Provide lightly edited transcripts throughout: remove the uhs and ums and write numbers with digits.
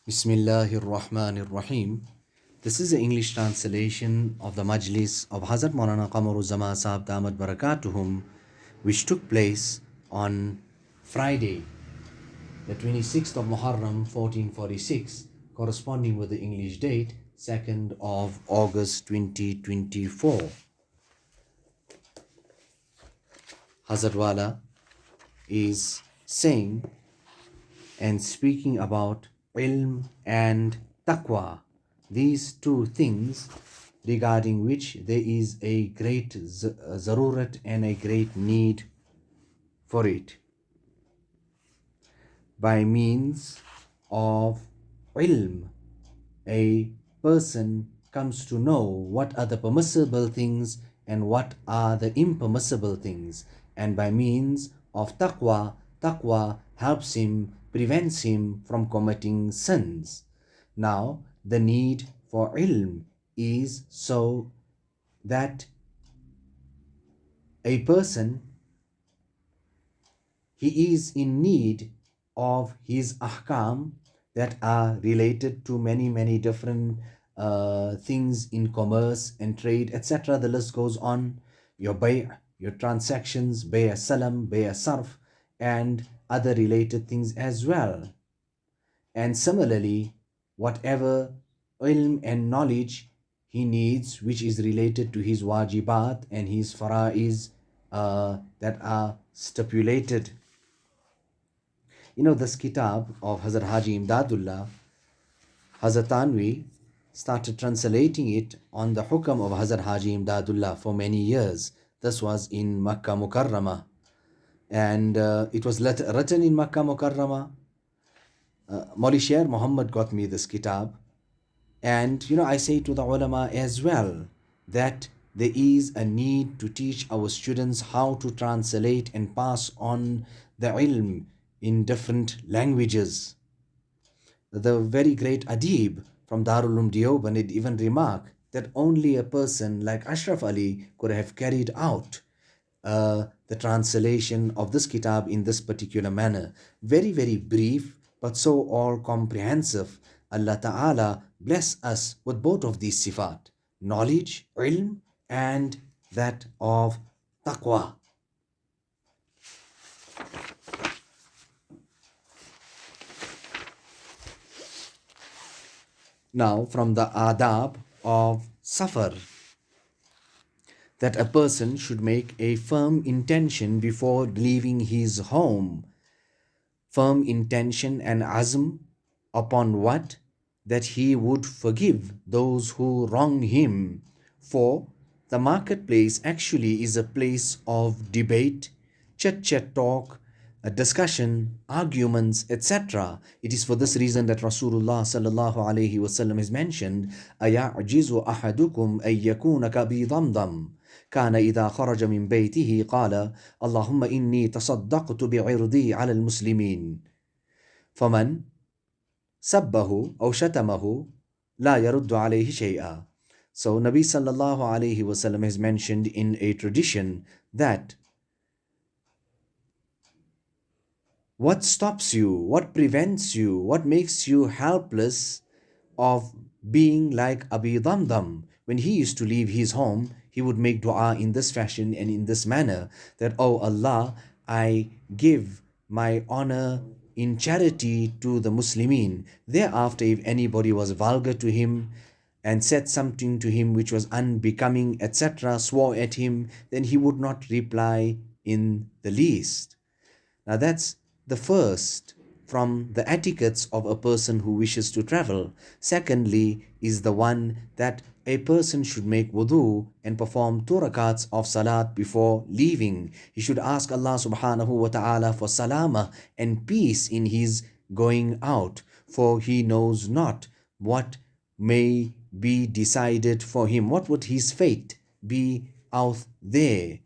Bismillahir Rahmanir Rahim. This is the English translation of the Majlis of Hazrat Maulana Qamar Uzzaman Saheb Damat Barakatuhum, which took place on Friday, the 26th of Muharram 1446, corresponding with the English date 2nd of August 2024. Hazrat Wala is saying and speaking about ilm and taqwa, these two things regarding which there is a great zarurat and a great need for it. By means of ilm, a person comes to know what are the permissible things and what are the impermissible things, and by means of taqwa, taqwa helps him, prevents him from committing sins. Now, the need for ilm is so that a person, he is in need of his ahkam that are related to many different things in commerce and trade, etc. The list goes on. Your bay', your transactions, bay' salam, bay' sarf, and other related things as well. And similarly, whatever ilm and knowledge he needs, which is related to his wajibat and his fara'is that are stipulated. You know, this kitab of Hazrat Haji Imdadullah, Hazrat Tanvi started translating it on the hukam of Hazrat Haji Imdadullah for many years. This was in Makkah Mukarramah, and it was written in Makkah Mukarramah. Maulana Mohammad got me this kitab, and I say to the ulama as well that there is a need to teach our students how to translate and pass on the ilm in different languages. The very great adib from Darul Uloom Deoband had even remarked that only a person like Ashraf Ali could have carried out the translation of this kitab in this particular manner. Very brief, but so all comprehensive. Allah Ta'ala bless us with both of these sifat, knowledge, ilm, and that of taqwa. Now, from the adab of safar, that a person should make a firm intention before leaving his home. Firm intention and azm upon what? That he would forgive those who wrong him. For the marketplace actually is a place of debate, chat talk, a discussion, arguments, etc. It is for this reason that Rasulullah sallallahu alaihi wasallam has mentioned, "Ayajizu ahadukum ay yakuna kabi damdam." كان إذا خرج من بيته قال اللهم إني تصدقت بعرضي على المسلمين فمن سبه أو شتمه لا يرد عليه شيئا. So Nabi sallallahu alayhi wasallam has mentioned in a tradition that what stops you, what prevents you, what makes you helpless of being like Abi Damdam. When he used to leave his home, he would make dua in this fashion and in this manner that, "Oh Allah, I give my honor in charity to the Muslimin." Thereafter, if anybody was vulgar to him and said something to him which was unbecoming, etc., swore at him, then he would not reply in the least. Now that's the first from the etiquettes of a person who wishes to travel. Secondly is the one that a person should make wudu and perform 2 rakats of salat before leaving. He should ask Allah subhanahu wa ta'ala for salama and peace in his going out, for he knows not what may be decided for him. What would his fate be out there?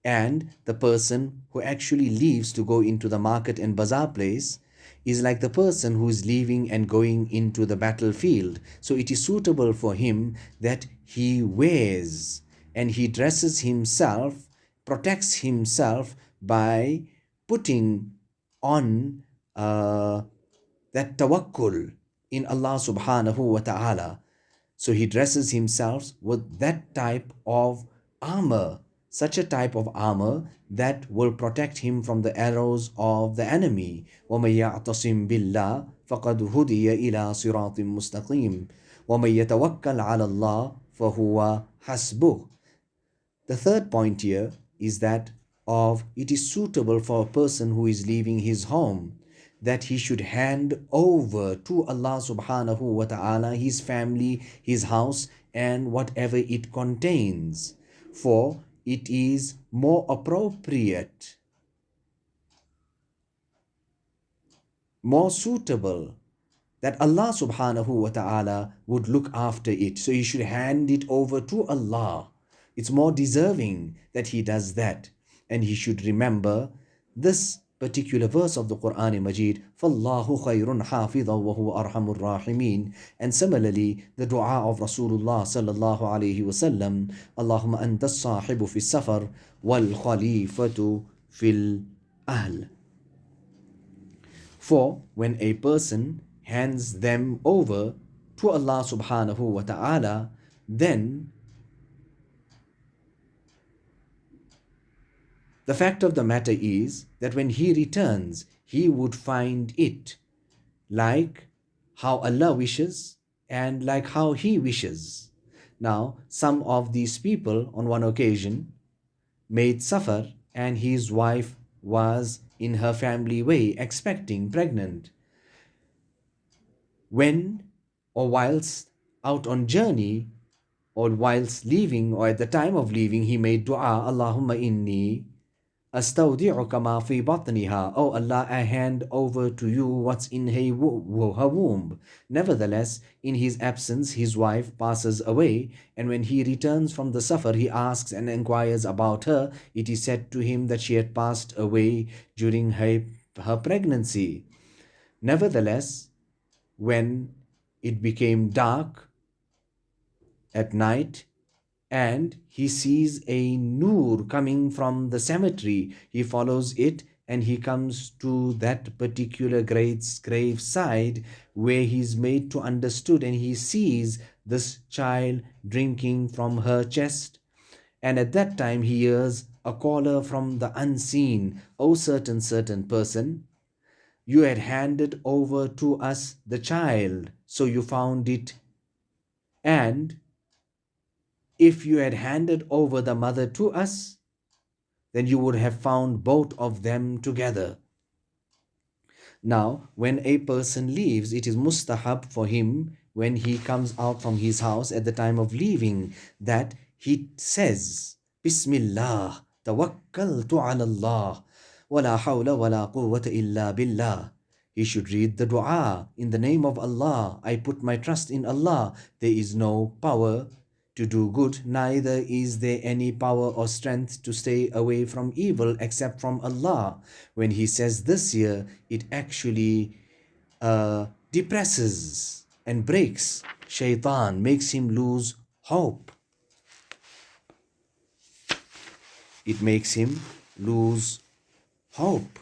And the person who actually leaves to go into the market and bazaar place is like the person who is leaving and going into the battlefield. So it is suitable for him that he wears and he dresses himself, protects himself by putting on that tawakkul, in Allah subhanahu wa ta'ala. So he dresses himself with that type of armor, such a type of armor that will protect him from the arrows of the enemy. وَمَن يَعْتَصِم بِاللَّهِ فَقَدْ هُدِيَ إِلَى صِرَاطٍ مُسْتَقِيمٍ وَمَن يَتَوَكَّلْ عَلَى اللَّهِ فَهُوَ حَسْبُهُ. The third point here is that of it is suitable for a person who is leaving his home that he should hand over to Allah subhanahu wa ta'ala his family, his house, and whatever it contains. For it is more appropriate, more suitable that Allah subhanahu wa ta'ala would look after it. So he should hand it over to Allah. It's more deserving that he does that. And he should remember this particular verse of the Quran Majid, فَاللَّهُ خَيْرٌ حَافِظًا وَهُوَ أَرْحَمُ الرَّاحِمِينَ. And similarly, the dua of Rasulullah sallallahu alayhi wasallam, Allahumma anta as-sahibu fi safar wal khalifatu fil ahl. For when a person hands them over to Allah subhanahu wa ta'ala, then the fact of the matter is that when he returns, he would find it like how Allah wishes and like how he wishes. Now, some of these people on one occasion made safar and his wife was in her family way expecting, pregnant. When or whilst out on journey or whilst leaving or at the time of leaving, he made dua, Allahumma inni astawdi'uka ma fi batniha. Oh Allah, I hand over to you what's in her womb. Nevertheless, in his absence, his wife passes away, and when he returns from the safar, he asks and inquires about her. It is said to him that she had passed away during her pregnancy. Nevertheless, when it became dark at night, and he sees a nur coming from the cemetery, he follows it and he comes to that particular grave side where he's made to understood, and he sees this child drinking from her chest. And at that time he hears a caller from the unseen, O certain person, you had handed over to us the child, so you found it. And if you had handed over the mother to us, then you would have found both of them together. Now, when a person leaves, it is mustahab for him when he comes out from his house at the time of leaving that he says, Bismillah, tawakkaltu ala Allah, wa la hawla wa la quwwata illa billah. He should read the dua, in the name of Allah, I put my trust in Allah. There is no power to do good, neither is there any power or strength to stay away from evil except from Allah. When he says this here, it actually depresses and breaks shaitan, makes him lose hope. It makes him lose hope.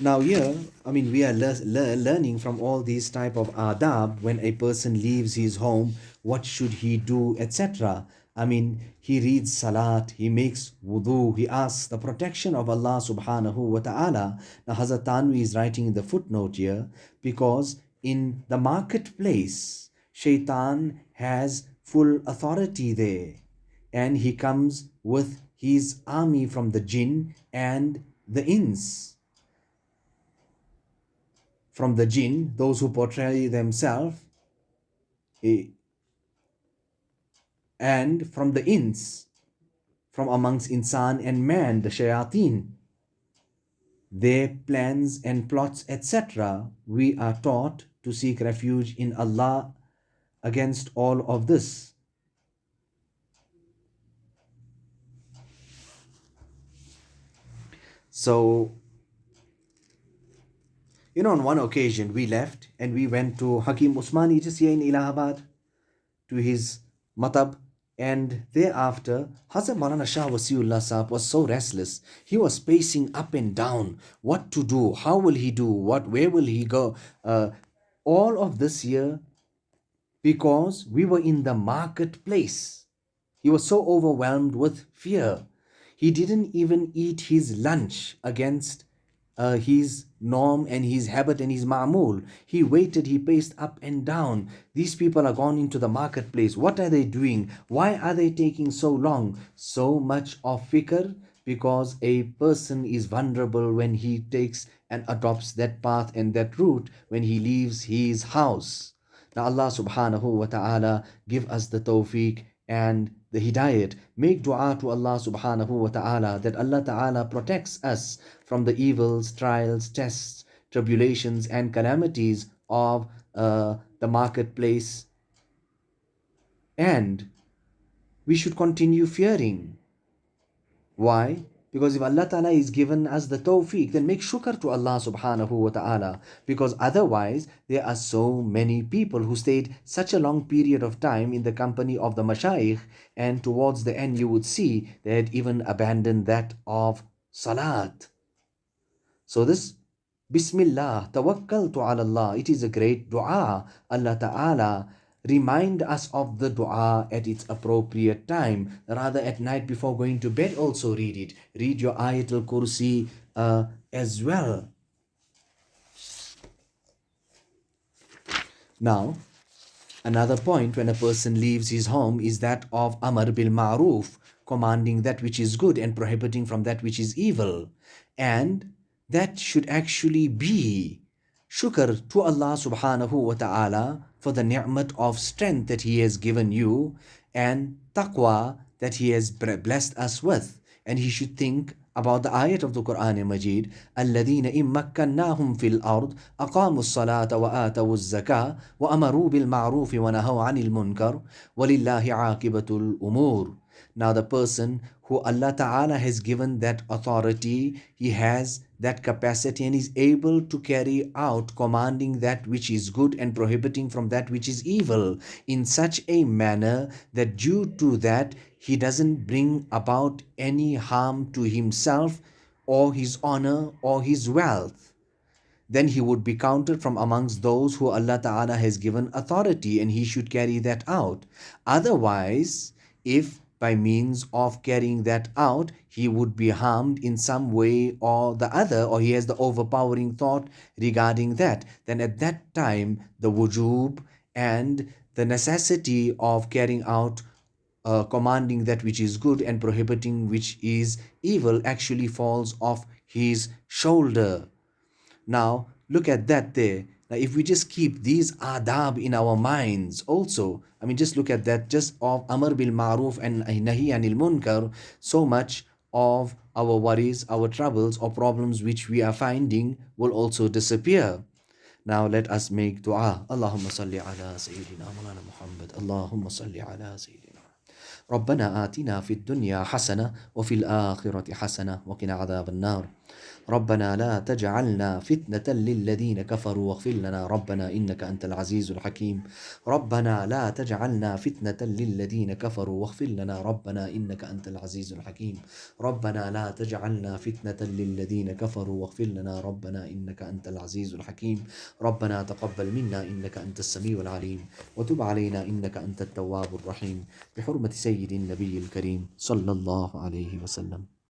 Now here, we are learning from all these type of adab. When a person leaves his home, what should he do, etc. He reads salat, he makes wudu, he asks the protection of Allah subhanahu wa ta'ala. Now Hazrat Tanvi is writing in the footnote here, because in the marketplace, shaitan has full authority there, and he comes with his army from the jinn and the ins. From the jinn, those who portray themselves, and from the ins, from amongst insan and man, the shayateen, their plans and plots, etc. We are taught to seek refuge in Allah against all of this. So, on one occasion we left and we went to Hakim Usmani just here in Allahabad, to his matab, And thereafter, Hazrat Maulana Shah Wasiullah Sahab was so restless. He was pacing up and down. What to do? How will he do? Where will he go? All of this year, because we were in the marketplace. He was so overwhelmed with fear. He didn't even eat his lunch against his norm and his habit and his ma'mul. He waited, he paced up and down. These people are gone into the marketplace. What are they doing? Why are they taking so long? So much of fikr, because a person is vulnerable when he takes and adopts that path and that route when he leaves his house. Now Allah subhanahu wa ta'ala give us the tawfiq and the hidayat. Make dua to Allah subhanahu wa ta'ala that Allah ta'ala protects us from the evils, trials, tests, tribulations and calamities of the marketplace. And we should continue fearing. Why? Because if Allah Ta'ala is given us the tawfiq, then make shukr to Allah subhanahu wa ta'ala. Because otherwise, there are so many people who stayed such a long period of time in the company of the mashayikh, and towards the end you would see they had even abandoned that of salat. So this Bismillah, tawakkaltu ala Allah, it is a great dua. Allah Ta'ala remind us of the dua at its appropriate time. Rather at night before going to bed also read it. Read your Ayatul Kursi as well. Now, another point when a person leaves his home is that of Amar bil Ma'ruf, commanding that which is good and prohibiting from that which is evil. And that should actually be shukr to Allah subhanahu wa ta'ala for the ni'mat of strength that He has given you and taqwa that He has blessed us with. And he should think about the ayat of the Quran Majid, الَّذِينَ إِن مَّكَّنَّاهُمْ فِي الْأَرْضِ أَقَامُوا الصَّلَاةَ وَآتَوُا الزَّكَاةَ وَأَمَرُوا بِالْمَعْرُوفِ وَنَهَوْا عَنِ الْمُنكَرِ وَلِلَّهِ عَاقِبَةُ الْأُمُورِ. Now the person who Allah Ta'ala has given that authority, he has that capacity and is able to carry out commanding that which is good and prohibiting from that which is evil in such a manner that due to that he doesn't bring about any harm to himself or his honor or his wealth. Then he would be counted from amongst those who Allah Ta'ala has given authority, and he should carry that out. Otherwise, if by means of carrying that out, he would be harmed in some way or the other, or he has the overpowering thought regarding that, then at that time the wujub and the necessity of carrying out commanding that which is good and prohibiting which is evil actually falls off his shoulder. Now, look at that there. Now, if we just keep these adab in our minds also, I mean, just look at that, just of Amr bil Ma'ruf and Nahi anil Munkar, so much of our worries, our troubles or problems which we are finding will also disappear. Now let us make dua. Allahumma salli ala Sayyidina Maulana Muhammad. Allahumma salli ala Sayyidina. ربنا آتنا في الدنيا حسنة وفي الآخرة حسنة وقنا عذاب النار. ربنا لا تجعلنا فتنة للذين كفروا واغفر لنا ربنا إنك أنت العزيز الحكيم. ربنا لا تجعلنا فتنة للذين كفروا واغفر لنا ربنا إنك أنت العزيز الحكيم. ربنا لا تجعلنا فتنة للذين كفروا واغفر لنا ربنا إنك أنت العزيز الحكيم. ربنا تقبل منا إنك أنت السميع العليم وتب علينا إنك أنت التواب الرحيم بحرمة سيد النبي الكريم صلى الله عليه وسلم.